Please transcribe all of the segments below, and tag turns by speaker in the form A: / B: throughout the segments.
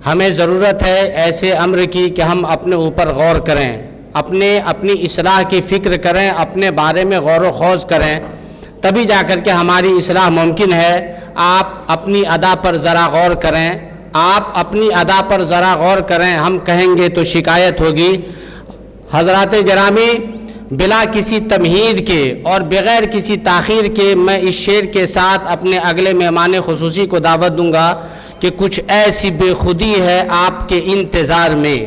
A: ہمیں ضرورت ہے ایسے امر کی کہ ہم اپنے اوپر غور کریں، اپنی اصلاح کی فکر کریں، اپنے بارے میں غور و خوض کریں، تبھی جا کر کے ہماری اصلاح ممکن ہے۔ آپ اپنی ادا پر ذرا غور کریں، غور کریں، ہم کہیں گے تو شکایت ہوگی۔ حضرات گرامی، بلا کسی تمہید کے اور بغیر کسی تاخیر کے میں اس شعر کے ساتھ اپنے اگلے مہمان خصوصی کو دعوت دوں گا کہ کچھ ایسی بے خودی ہے آپ کے انتظار میں،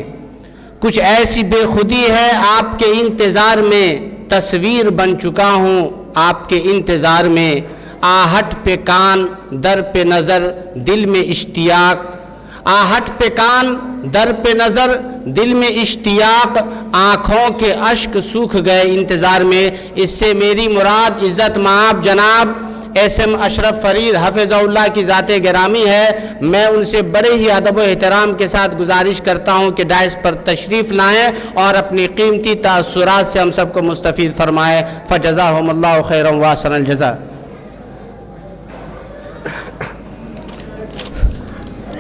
A: کچھ ایسی بے خودی ہے آپ کے انتظار میں، تصویر بن چکا ہوں آپ کے انتظار میں، آہٹ پہ کان در پہ نظر دل میں اشتیاق، آہٹ پہ کان در پہ نظر دل میں اشتیاق، آنکھوں کے اشک سوکھ گئے انتظار میں۔ اس سے میری مراد عزت مآب جناب ایس ایم اشرف فرید حفظہ اللہ کی ذات گرامی ہے۔ میں ان سے بڑے ہی ادب و احترام کے ساتھ گزارش کرتا ہوں کہ ڈائس پر تشریف لائیں اور اپنی قیمتی تاثرات سے ہم سب کو مستفید فرمائیں۔ فجزاہم اللہ خیرا واحسن الجزاء۔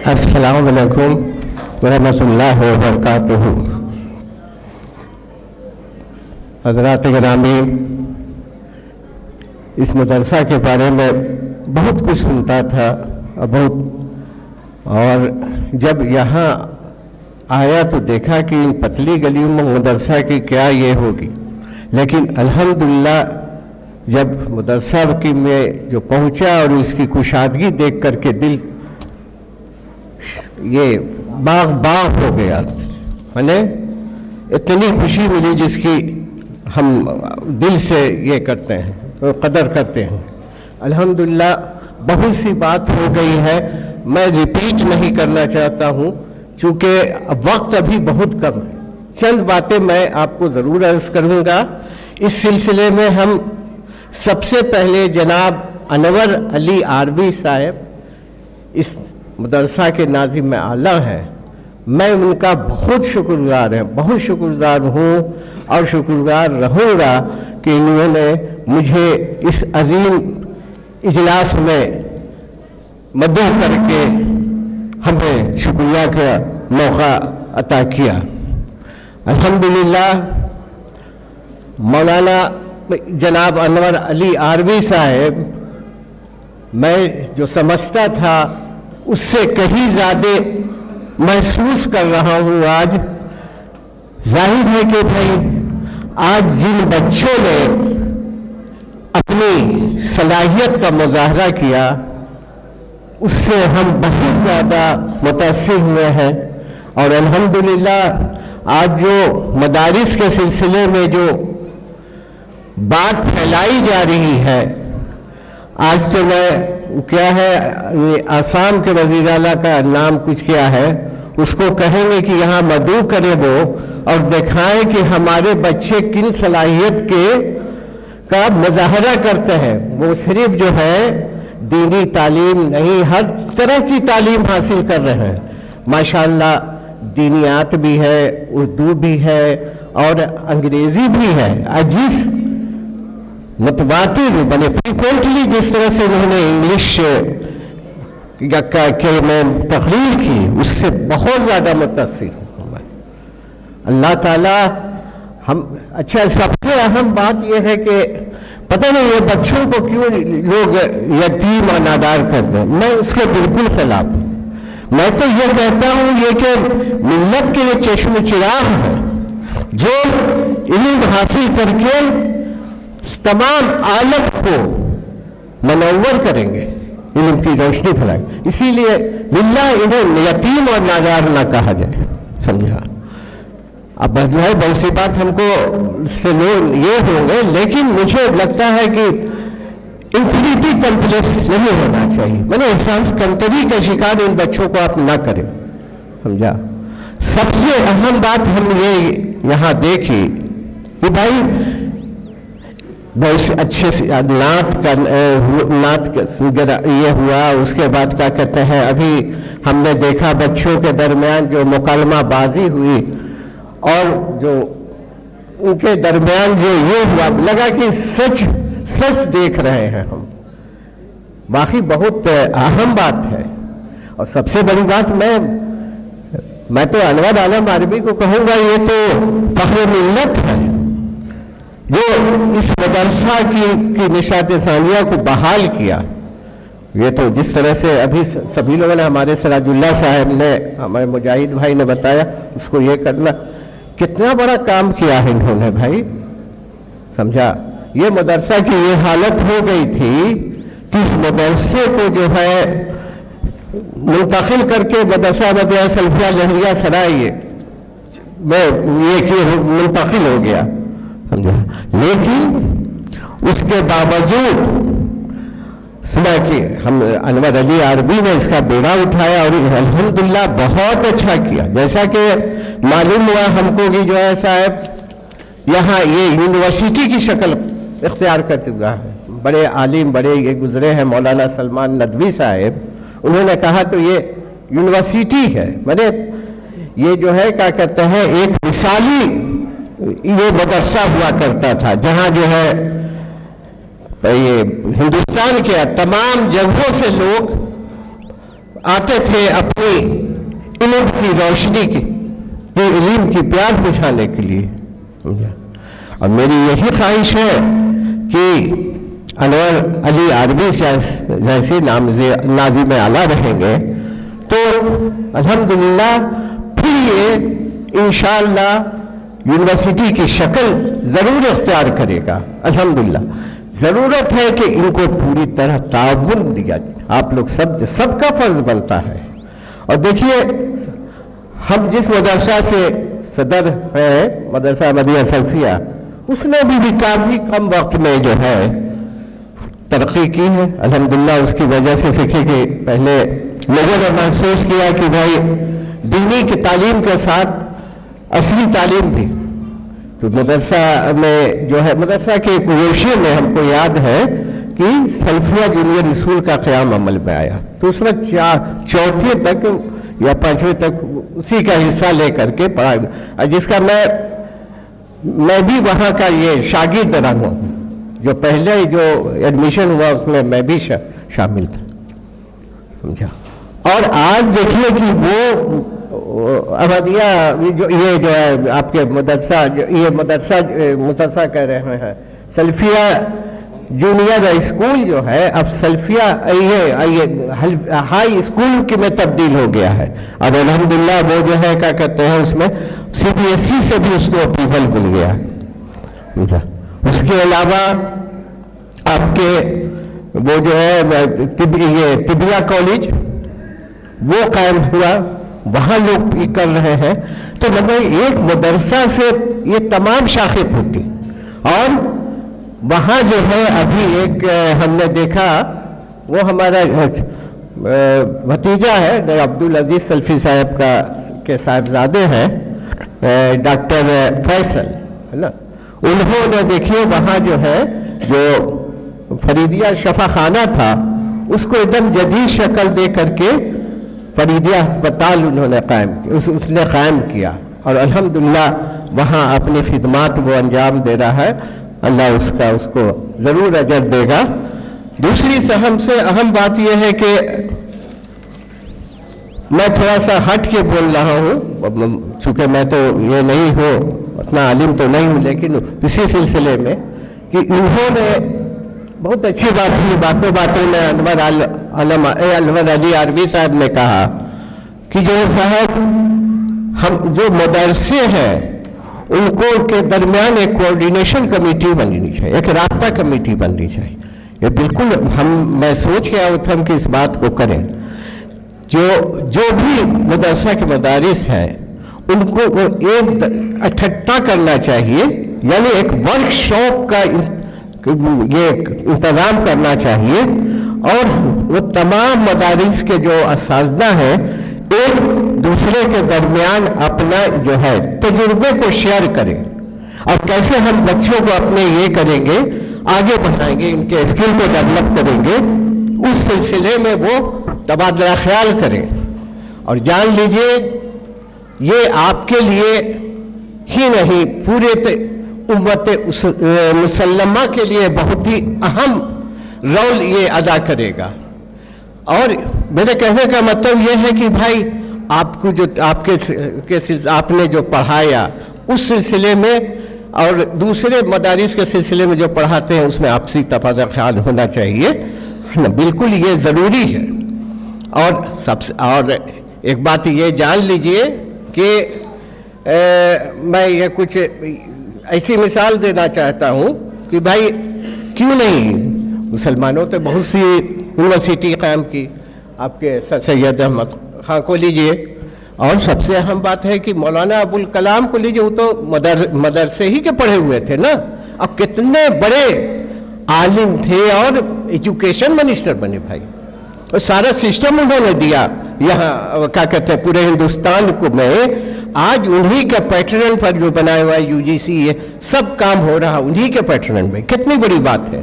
B: السلام علیکم ورحمۃ اللہ وبرکاتہ۔ حضرات گرامی، اس مدرسہ کے بارے میں بہت کچھ سنتا تھا اور جب یہاں آیا تو دیکھا کہ ان پتلی گلیوں میں مدرسہ کی کیا یہ ہوگی، لیکن الحمدللہ جب مدرسہ کی میں جو پہنچا اور اس کی کشادگی دیکھ کر کے دل یہ باغ ہو گیا، یعنی اتنی خوشی ملی جس کی ہم دل سے یہ کرتے ہیں، قدر کرتے ہیں۔ الحمدللہ بہت سی بات ہو گئی ہے، میں ریپیٹ نہیں کرنا چاہتا ہوں چونکہ وقت ابھی بہت کم ہے۔ چند باتیں میں آپ کو ضرور عرض کروں گا۔ اس سلسلے میں ہم سب سے پہلے جناب انور علی عربی صاحب اس مدرسہ کے ناظم اعلیٰ ہیں، میں ان کا بہت شکرگزار ہوں اور شکرگزار رہوں گا کہ انہوں نے مجھے اس عظیم اجلاس میں مدعو کر کے ہمیں شکریہ کا موقع عطا کیا۔ الحمدللہ مولانا جناب انور علی عربی صاحب میں جو سمجھتا تھا اس سے کہیں زیادہ محسوس کر رہا ہوں آج۔ ظاہر ہے کہ بھائی آج جن بچوں نے اپنی صلاحیت کا مظاہرہ کیا اس سے ہم بہت زیادہ متاثر ہوئے ہیں، اور الحمدللہ آج جو مدارس کے سلسلے میں جو بات پھیلائی جا رہی ہے، آج تو میں کیا ہے یہ آسام کے وزیر اعلیٰ کا نام کچھ کیا ہے، اس کو کہیں گے کہ یہاں مدعو کرے وہ اور دکھائیں کہ ہمارے بچے کن صلاحیت کا مظاہرہ کرتے ہیں۔ وہ صرف جو ہے دینی تعلیم نہیں، ہر طرح کی تعلیم حاصل کر رہے ہیں ماشاءاللہ، دینیات بھی ہے، اردو بھی ہے اور انگریزی بھی ہے۔ جس متواتر بنے فریکوینٹلی جس طرح سے انہوں نے انگلش کے میں تقریر کی اس سے بہت زیادہ متاثر ہوں۔ اللہ تعالیٰ اچھا سب سے اہم بات یہ ہے کہ پتہ نہیں یہ بچوں کو کیوں لوگ یتیم اور نادار کرتے ہیں، میں اس کے بالکل خلاف ہوں۔ میں تو یہ کہتا ہوں یہ کہ ملت کے یہ چشم چراغ ہے جو علم حاصل کر کے تمام عالم کو منور کریں گے، علم کی روشنی پھیلائیں گے۔ اسی لیے للہ انہیں یتیم اور نادار نہ کہا جائے، سمجھا؟ اب بہت سی بات ہم کو سے لوگ یہ ہوں گے، لیکن مجھے لگتا ہے کہ انفینٹی کمپلیکس نہیں ہونا چاہیے، میں نے احساس کمتری کا شکار ان بچوں کو آپ نہ کریں، سمجھا؟ سب سے اہم بات ہم یہ یہاں دیکھی کہ بھائی بہت اچھے سے نعت یہ ہوا، اس کے بعد کیا کہتے ہیں ابھی ہم نے دیکھا بچوں کے درمیان جو مکالمہ بازی ہوئی اور جو ان کے درمیان جو یہ ہوا، لگا کہ سچ دیکھ رہے ہیں ہم، باقی بہت اہم بات ہے۔ اور سب سے بڑی بات میں میں تو انور عالم عربی کو کہوں گا یہ تو فخر ملت ہے جو اس مدرسہ کی نشاط ثانیہ کو بحال کیا. یہ تو جس طرح سے ابھی سبھی لوگوں نے ہمارے سراج اللہ صاحب نے ہمارے مجاہد بھائی نے بتایا اس کو یہ کرنا, کتنا بڑا کام کیا ہے انہوں نے بھائی, سمجھا. یہ مدرسہ کی یہ حالت ہو گئی تھی کہ اس مدرسے کو جو ہے منتقل کر کے مدرسہ مدیہ سلفیہ لہریہ سرائے میں یہ منتقل ہو گیا, سمجھا. لیکن اس کے باوجود سنا کہ ہم انور علی عربی نے اس کا بیڑا اٹھایا اور الحمدللہ بہت اچھا کیا. جیسا کہ معلوم ہوا ہم کو کہ جو ہے صاحب یہاں یہ یونیورسٹی کی شکل اختیار کر چکا ہے. بڑے عالم بڑے یہ گزرے ہیں مولانا سلمان ندوی صاحب, انہوں نے کہا تو یہ یونیورسٹی ہے, مطلب یہ جو ہے کیا کہتے ہیں ایک مثالی یہ مدرسہ ہوا کرتا تھا جہاں جو ہے یہ ہندوستان کے تمام جگہوں سے لوگ آتے تھے اپنی علم کی روشنی کی علم کی پیاس بجھانے کے لیے. اور میری یہی خواہش ہے کہ انور علی عربی جیسے ناظم اعلیٰ رہیں گے تو الحمدللہ پھر یہ انشاءاللہ یونیورسٹی کی شکل ضرور اختیار کرے گا. الحمدللہ ضرورت ہے کہ ان کو پوری طرح تعاون دیا جائے. آپ لوگ سب کا فرض بنتا ہے. اور دیکھیے ہم جس مدرسہ سے صدر ہے مدرسہ مدیہ سلفیہ, اس نے بھی کافی کم وقت میں جو ہے ترقی کی ہے الحمدللہ. اس کی وجہ سے سیکھے کہ پہلے لوگوں نے محسوس کیا کہ بھائی دینی کی تعلیم کے ساتھ اصلی تعلیم بھی. تو مدرسہ میں جو ہے مدرسہ کے روشے میں ہم کو یاد ہے کہ سلفیہ جونیئر اسکول کا قیام عمل میں آیا, تو اس وقت چوتھے تک یا پانچویں تک اسی کا حصہ لے کر کے پڑھا, جس کا میں بھی وہاں کا یہ شاگرد رہا ہوں. جو پہلے جو ایڈمیشن ہوا اس میں بھی شامل تھا, سمجھا. اور آج دیکھیے کہ وہ احمدیہ یہ جو ہے آپ کے مدرسہ کہہ رہے ہیں سلفیہ جونیئر اسکول جو ہے اب سلفیہ ہائی اسکول میں تبدیل ہو گیا ہے. اب الحمدللہ وہ جو ہے کیا کہتے ہیں اس میں CBSE سے بھی اس کو اپروول مل گیا ہے. اس کے علاوہ آپ کے وہ جو ہے طبیہ کالج وہ قائم ہوا, وہاں لوگ بھی کر رہے ہیں. تو مطلب ایک مدرسہ سے یہ تمام شاخیں پھوٹی. اور وہاں جو ہے ابھی ایک ہم نے دیکھا وہ ہمارا بھتیجا ہے عبدالعزیز سلفی صاحب کے صاحبزادے ہیں ڈاکٹر فیصل, ہے نا. انہوں نے دیکھیے وہاں جو ہے جو فریدیہ شفا خانہ تھا اس کو ایک دم جدید شکل دے کر کے فریدیہ ہسپتال انہوں نے قائم کیا. اور الحمدللہ وہاں اپنی خدمات وہ انجام دے رہا ہے. اللہ اس کو ضرور اجر دے گا. دوسری سے اہم بات یہ ہے کہ میں تھوڑا سا ہٹ کے بول رہا ہوں, چونکہ میں تو یہ نہیں ہوں اتنا عالم تو نہیں ہوں, لیکن اسی سلسلے میں کہ انہوں نے بہت اچھی بات ہوئی. باتوں میں انور علی عربی صاحب نے کہا کہ جو صاحب ہم جو مدرسے ہیں ان کو کے درمیان ایک کوارڈینیشن کمیٹی بننی چاہیے, ایک رابطہ کمیٹی بننی چاہیے. یہ بالکل میں سوچ کے آؤں ہم کہ اس بات کو کریں. جو بھی مدرسہ کے مدارس ہیں ان کو ایک اکٹھا کرنا چاہیے, یعنی ایک ورک شاپ کا یہ انتظام کرنا چاہیے. اور وہ تمام مدارس کے جو اساتذہ ہیں ایک دوسرے کے درمیان اپنا جو ہے تجربے کو شیئر کریں. اور کیسے ہم بچوں کو اپنے یہ کریں گے آگے بڑھائیں گے, ان کے اسکل کو ڈیولپ کریں گے, اس سلسلے میں وہ تبادلہ خیال کریں. اور جان لیجئے یہ آپ کے لیے ہی نہیں پورے امت مسلمہ کے لیے بہت ہی اہم رول یہ ادا کرے گا. اور میرے کہنے کا مطلب یہ ہے کہ بھائی آپ کو جو آپ نے جو پڑھایا اس سلسلے میں اور دوسرے مدارس کے سلسلے میں جو پڑھاتے ہیں اس میں آپسی تفاضل خیال ہونا چاہیے، بالکل یہ ضروری ہے۔ اور ایک بات یہ جان لیجئے کہ میں یہ کچھ ایسی مثال دینا چاہتا ہوں کہ بھائی کیوں نہیں مسلمانوں نے بہت سی یونیورسٹی قائم کی، آپ کے سر سید احمد خان کو لیجئے، اور سب سے اہم بات ہے کہ مولانا ابوالکلام کو لیجئے، وہ تو مدرسے ہی کے پڑھے ہوئے تھے نا، اب کتنے بڑے عالم تھے اور ایجوکیشن منسٹر بنے بھائی، اور سارا سسٹم انہوں نے دیا یہاں کیا کہتے ہیں پورے ہندوستان کو میں، آج انہی کے پیٹرن پر جو بنایا ہوا ہے یو جی سی، یہ سب کام ہو رہا انہی کے پیٹرن میں، کتنی بڑی بات ہے۔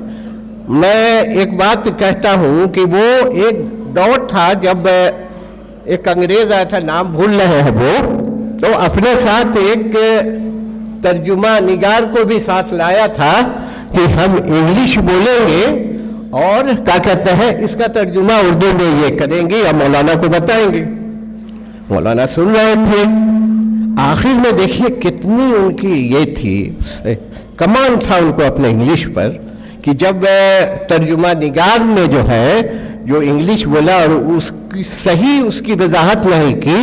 B: میں ایک بات کہتا ہوں کہ وہ ایک دور تھا جب ایک انگریز آیا تھا، نام بھول رہے ہیں وہ، تو اپنے ساتھ ایک ترجمہ نگار کو بھی ساتھ لایا تھا کہ ہم انگلش بولیں گے اور کیا کہتے ہیں اس کا ترجمہ اردو میں یہ کریں گے یا مولانا کو بتائیں گے۔ مولانا سن رہے تھے، آخر میں دیکھیے کتنی ان کی یہ تھی، کمان تھا ان کو اپنے انگلش پر، کہ جب ترجمہ نگار نے جو ہے جو انگلش بولا اور اس کی صحیح اس کی وضاحت نہیں کی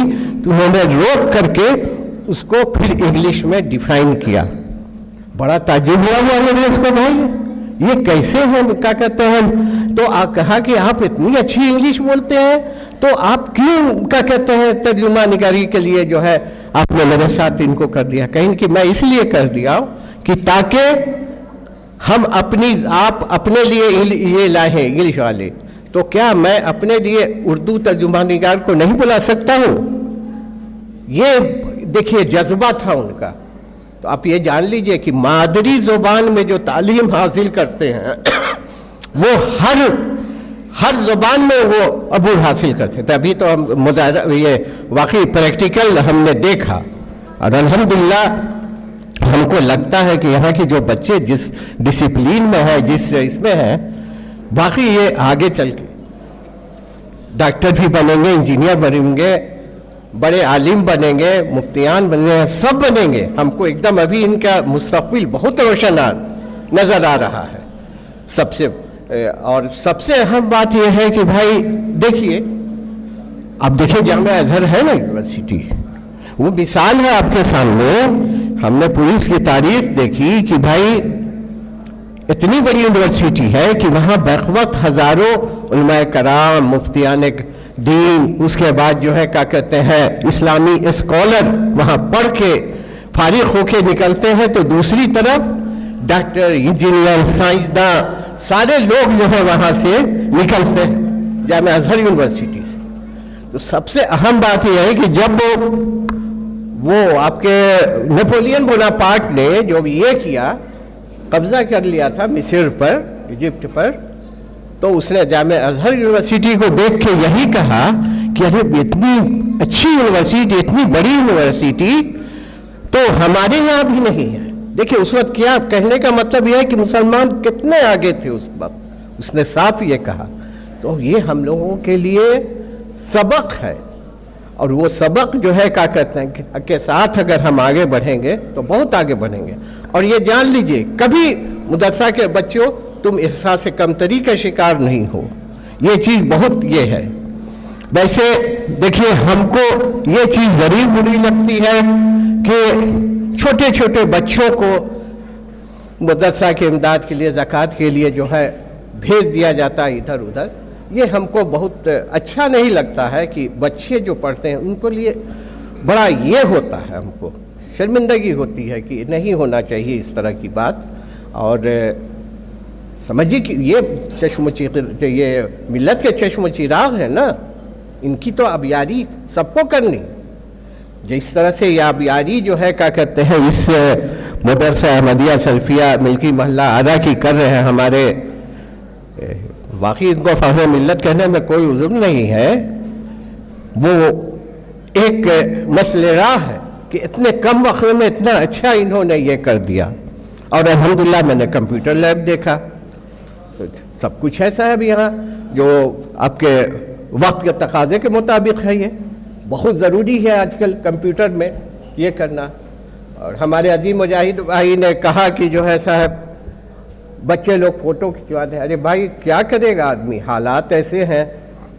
B: تو انہوں نے روک کر کے اس کو پھر انگلش میں ڈیفائن کیا۔ بڑا تعجب ہوا وہ انگریز کو، بھائی یہ کیسے ہم کیا کہتے ہیں، تو کہا کہ آپ اتنی اچھی انگلش بولتے ہیں تو آپ کیوں کیا کہتے ہیں ترجمہ نگاری کے لیے جو ہے آپ نے میرے ساتھ ان کو کر دیا؟ کہیں کہ میں اس لیے کر دیا کہ تاکہ ہم آپ اپنے لیے یہ لائیں انگلش والے، تو کیا میں اپنے لیے اردو ترجمہ نگار کو نہیں بلا سکتا ہوں؟ یہ دیکھیے جذبہ تھا ان کا۔ تو آپ یہ جان لیجئے کہ مادری زبان میں جو تعلیم حاصل کرتے ہیں وہ ہر زبان میں وہ عبور حاصل کرتے تھے۔ ابھی تو ہم یہ واقعی پریکٹیکل ہم نے دیکھا، اور الحمدللہ ہم کو لگتا ہے کہ یہاں کے جو بچے جس ڈسپلین میں ہیں، جس اس میں ہیں، باقی یہ آگے چل کے ڈاکٹر بھی بنیں گے، انجینئر بنیں گے، بڑے عالم بنیں گے، مفتیان بنیں گے، سب بنیں گے۔ ہم کو ایک دم ابھی ان کا مستقبل بہت روشن نظر آ رہا ہے۔ سب سے اہم بات یہ ہے کہ بھائی دیکھیے، اب دیکھیں جامعہ ازہر ہے نا یونیورسٹی، وہ مثال ہے آپ کے سامنے۔ ہم نے پوری اس کی تاریخ دیکھی کہ بھائی اتنی بڑی یونیورسٹی ہے کہ وہاں بیک وقت ہزاروں علماء کرام، مفتیان دین، اس کے بعد جو ہے کیا کہتے ہیں اسلامی اسکالر وہاں پڑھ کے فارغ ہو کے نکلتے ہیں، تو دوسری طرف ڈاکٹر، انجینئر، سائنسداں، سارے لوگ جو ہے وہاں سے نکلتے ہیں جامعہ ازہر یونیورسٹی سے۔ تو سب سے اہم بات یہ ہے کہ جب وہ آپ کے نیپولین بوناپارٹ نے جو یہ کیا، قبضہ کر لیا تھا مصر پر، ایجپٹ پر، تو اس نے جامعہ ازہر یونیورسٹی کو دیکھ کے یہی کہا کہ ارے اتنی اچھی یونیورسٹی، اتنی بڑی یونیورسٹی تو ہمارے یہاں بھی نہیں ہے۔ دیکھیں اس وقت کیا کہنے کا مطلب یہ ہے کہ مسلمان کتنے آگے تھے اس وقت، اس نے صاف یہ کہا۔ تو یہ ہم لوگوں کے لیے سبق ہے، اور وہ سبق جو ہے کیا کہتے ہیں کہ ساتھ اگر ہم آگے بڑھیں گے تو بہت آگے بڑھیں گے۔ اور یہ جان لیجئے کبھی مدرسہ کے بچوں تم احساس کمتری کا شکار نہیں ہو، یہ چیز بہت یہ ہے۔ ویسے دیکھیے ہم کو یہ چیز ضرور بری لگتی ہے کہ چھوٹے چھوٹے بچوں کو مدرسہ کے امداد کے لیے، زکوٰۃ کے لیے جو ہے بھیج دیا جاتا ہے ادھر ادھر۔ یہ ہم کو بہت اچھا نہیں لگتا ہے کہ بچے جو پڑھتے ہیں ان کو لیے بڑا یہ ہوتا ہے، ہم کو شرمندگی ہوتی ہے کہ نہیں ہونا چاہیے اس طرح کی بات۔ اور سمجھیے کہ یہ ملت کے چشم و چراغ ہے نا، ان کی تو آبیاری سب کو کرنی۔ جس طرح سے یہ آبیاری جو ہے کیا کہتے ہیں اس مدرسہ احمدیہ سلفیہ ملکی محلہ آرا کی کر رہے ہیں ہمارے، واقعی ان کو فخر ملت کہنے میں کوئی عذر نہیں ہے، وہ ایک مسئلہ راہ ہے کہ اتنے کم وقت میں اتنا اچھا انہوں نے یہ کر دیا۔ اور الحمدللہ میں نے کمپیوٹر لیب دیکھا، سب کچھ ایسا ہے اب یہاں جو آپ کے وقت کے تقاضے کے مطابق ہے۔ یہ بہت ضروری ہے آج کل کمپیوٹر میں یہ کرنا. اور ہمارے عظیم مجاہد بھائی نے کہا کہ جو ہے صاحب بچے لوگ فوٹو کھنچواتے ہیں. ارے بھائی کیا کرے گا آدمی, حالات ایسے ہیں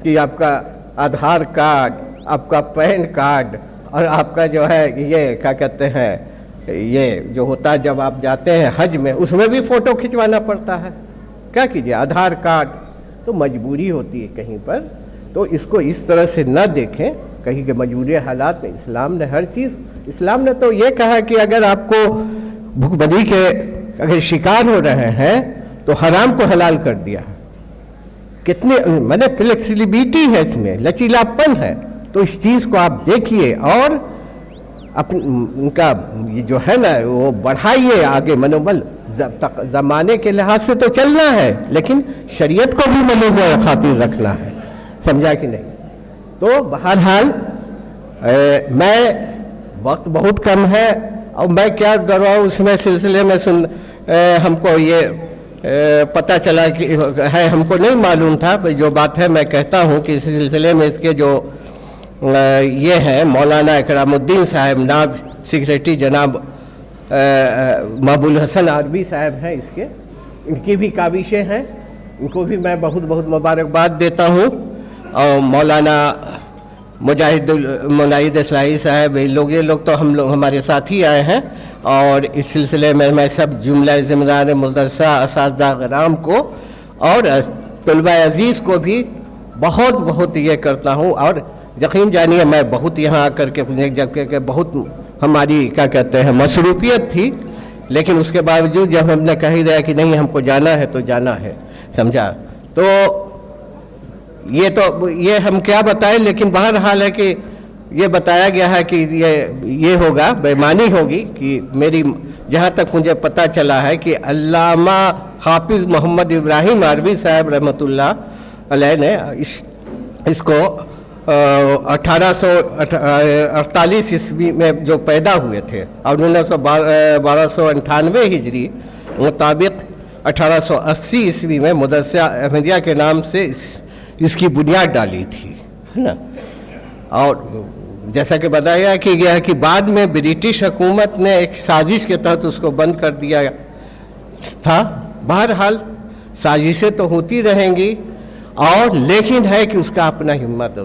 B: کہ آپ کا آدھار کارڈ, آپ کا پین کارڈ اور آپ کا جو ہے یہ کیا کہتے ہیں یہ جو ہوتا ہے جب آپ جاتے ہیں حج میں, اس میں بھی فوٹو کھنچوانا پڑتا ہے. کیا کیجیے, آدھار کارڈ تو مجبوری ہوتی ہے کہیں پر. تو اس کو اس طرح سے نہ دیکھیں کہیں کہ مجبوری حالات میں. اسلام نے ہر چیز, اسلام نے تو یہ کہا کہ اگر آپ کو بھوک بری کے اگر شکار ہو رہے ہیں تو حرام کو حلال کر دیا. کتنی میں نے فلیکسیبلٹی ہے اس میں, لچیلاپن ہے. تو اس چیز کو آپ دیکھیے اور ان کا یہ جو ہے نا وہ بڑھائیے آگے منوبل. زمانے کے لحاظ سے تو چلنا ہے لیکن شریعت کو بھی ملحوظ خاطر رکھنا ہے, سمجھا کہ نہیں. تو بہرحال میں وقت بہت کم ہے اور میں کیا کرواؤں اس میں سلسلے میں ہم کو یہ پتہ چلا کہ ہے, ہم کو نہیں معلوم تھا. جو بات ہے میں کہتا ہوں کہ اس سلسلے میں اس کے جو یہ ہے مولانا اکرام الدین صاحب, نائب سیکریٹری جناب محبوب الحسن عربی صاحب ہیں اس کے, ان کی بھی کاوشیں ہیں, ان کو بھی میں بہت بہت مبارکباد دیتا ہوں. اور مولانا مناہد اصلاحی صاحب, یہ لوگ تو ہمارے ساتھ ہی آئے ہیں. اور اس سلسلے میں سب جملہ ذمہ مدرسہ اساتذہ کرام کو اور طلبہ عزیز کو بھی بہت بہت یہ کرتا ہوں. اور یقین جانیے میں بہت یہاں آ کر کے جب کہ بہت ہماری کیا کہتے ہیں مصروفیت تھی, لیکن اس کے باوجود جب ہم نے کہی رہا کہ نہیں ہم کو جانا ہے تو جانا ہے, سمجھا. تو یہ ہم کیا بتائیں, لیکن بہرحال ہے کہ یہ بتایا گیا ہے کہ یہ ہوگا, بےمانی ہوگی کہ میری جہاں تک مجھے پتہ چلا ہے کہ علامہ حافظ محمد ابراہیم عربی صاحب رحمۃ اللہ علیہ نے اس کو 1848 عیسوی میں جو پیدا ہوئے تھے اور 1298 ہجری مطابق 1880 عیسوی میں مدرسہ احمدیہ کے نام سے اس کی بنیاد ڈالی تھی, ہے نا. اور جیسا کہ بتایا کہ گیا کہ بعد میں برٹش حکومت نے ایک سازش کے تحت اس کو بند کر دیا تھا. بہرحال سازشیں تو ہوتی رہیں گی, اور لیکن ہے کہ اس کا اپنا ہمت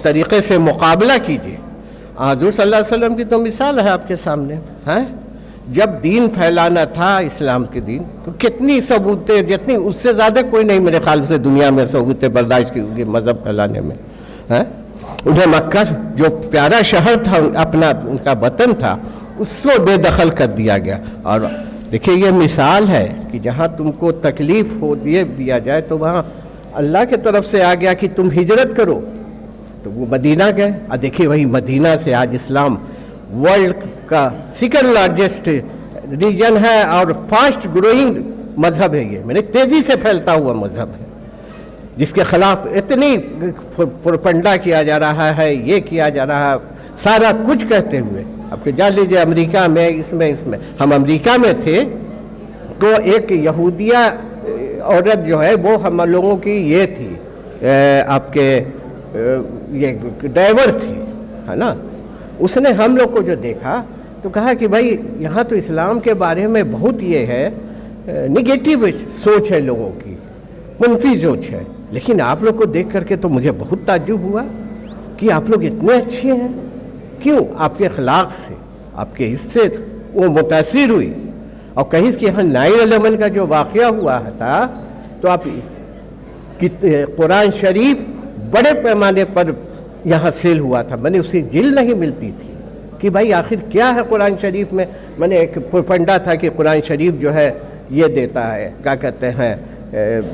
B: طریقے سے مقابلہ کیجیے. حضور صلی اللہ علیہ وسلم کی تو مثال ہے آپ کے سامنے, ہے جب دین پھیلانا تھا اسلام کے دین تو کتنی ثبوتیں, جتنی اس سے زیادہ کوئی نہیں میرے خیال سے دنیا میں ثبوتیں برداشت کی مذہب پھیلانے میں. انہیں مکہ جو پیارا شہر تھا اپنا, ان کا وطن تھا, اس کو بے دخل کر دیا گیا. اور دیکھیے یہ مثال ہے کہ جہاں تم کو تکلیف ہو دیا جائے تو وہاں اللہ کے طرف سے آ گیا کہ تم ہجرت کرو, تو وہ مدینہ گئے. اور دیکھیے وہی مدینہ سے آج اسلام ورلڈ کا سیکنڈ لارجسٹ ریجن ہے اور فاسٹ گروئنگ مذہب ہے. یہ میں نے تیزی سے پھیلتا ہوا مذہب ہے, جس کے خلاف اتنی پروپنڈا کیا جا رہا ہے, یہ کیا جا رہا ہے سارا کچھ کہتے ہوئے. اب کہ جان لیجیے امریکہ میں اس میں ہم امریکہ میں تھے تو ایک یہودیہ عورت جو ہے وہ ہم لوگوں کی یہ تھی, آپ کے یہ ڈرائیور تھی, ہے نا. اس نے ہم لوگ کو جو دیکھا تو کہا کہ بھائی یہاں تو اسلام کے بارے میں بہت یہ ہے نگیٹو سوچ ہے لوگوں کی, منفی سوچ ہے, لیکن آپ لوگ کو دیکھ کر کے تو مجھے بہت تعجب ہوا کہ آپ لوگ اتنے اچھے ہیں. کیوں؟ آپ کے اخلاق سے, آپ کے اس سے وہ متاثر ہوئی. اور کہیں کہ یہاں 9/11 کا جو واقعہ ہوا تھا تو آپ قرآن شریف بڑے پیمانے پر یہاں سیل ہوا تھا. میں نے اس کی جلد نہیں ملتی تھی کہ بھائی آخر کیا ہے قرآن شریف میں. میں نے ایک پروپنڈا تھا کہ قرآن شریف جو ہے یہ دیتا ہے کیا کہتے ہیں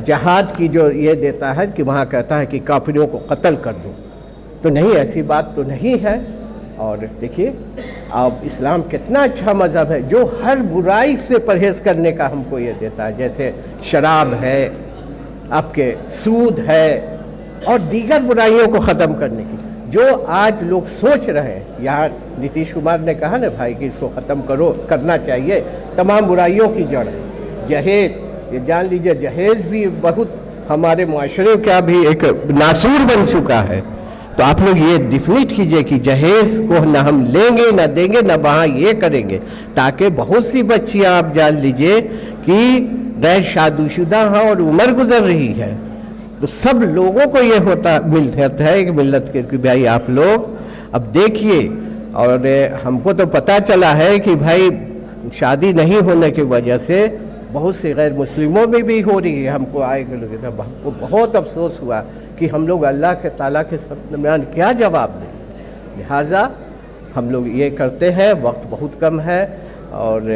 B: جہاد کی جو یہ دیتا ہے کہ وہاں کہتا ہے کہ کافروں کو قتل کر دو. تو نہیں, ایسی بات تو نہیں ہے. اور دیکھیے اب اسلام کتنا اچھا مذہب ہے جو ہر برائی سے پرہیز کرنے کا ہم کو یہ دیتا ہے, جیسے شراب ہے, آپ کے سود ہے اور دیگر برائیوں کو ختم کرنے کی. جو آج لوگ سوچ رہے ہیں, یہاں نتیش کمار نے کہا نا بھائی کہ اس کو ختم کرنا چاہیے, تمام برائیوں کی جڑ ہے جہیز. یہ جان لیجیے جہیز بھی بہت ہمارے معاشرے کا بھی ایک ناسور بن چکا ہے. تو آپ لوگ یہ ڈیفینیٹ کیجئے کہ جہیز کو نہ ہم لیں گے نہ دیں گے نہ وہاں یہ کریں گے، تاکہ بہت سی بچیاں آپ جان لیجئے کہ غیر شادی شدہ ہیں اور عمر گزر رہی ہے. تو سب لوگوں کو یہ ملتا ہے کہ ملت کے کہ بھائی آپ لوگ اب دیکھیے. اور ہم کو تو پتہ چلا ہے کہ بھائی شادی نہیں ہونے کی وجہ سے بہت سے غیر مسلموں میں بھی ہو رہی ہے. ہم کو ہم کو بہت افسوس ہوا کہ ہم لوگ اللہ کے تعالیٰ کے درمیان کیا جواب دیں. لہٰذا ہم لوگ یہ کرتے ہیں، وقت بہت کم ہے اور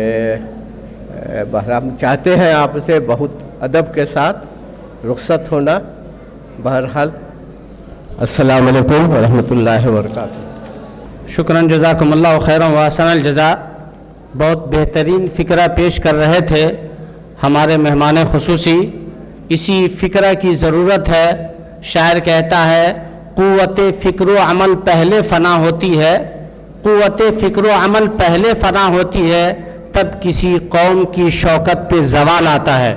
B: ہم چاہتے ہیں آپ سے بہت ادب کے ساتھ رخصت ہونا. بہرحال السلام علیکم ورحمۃ اللہ وبرکاتہ.
A: شکراً، جزاکم اللہ خیرا و احسن الجزاء. بہت بہترین فکرہ پیش کر رہے تھے ہمارے مہمان خصوصی. اسی فکرہ کی ضرورت ہے. شاعر کہتا ہے قوت فکر و عمل پہلے فنا ہوتی ہے، قوت فکر و عمل پہلے فنا ہوتی ہے، تب کسی قوم کی شوکت پہ زوال آتا ہے.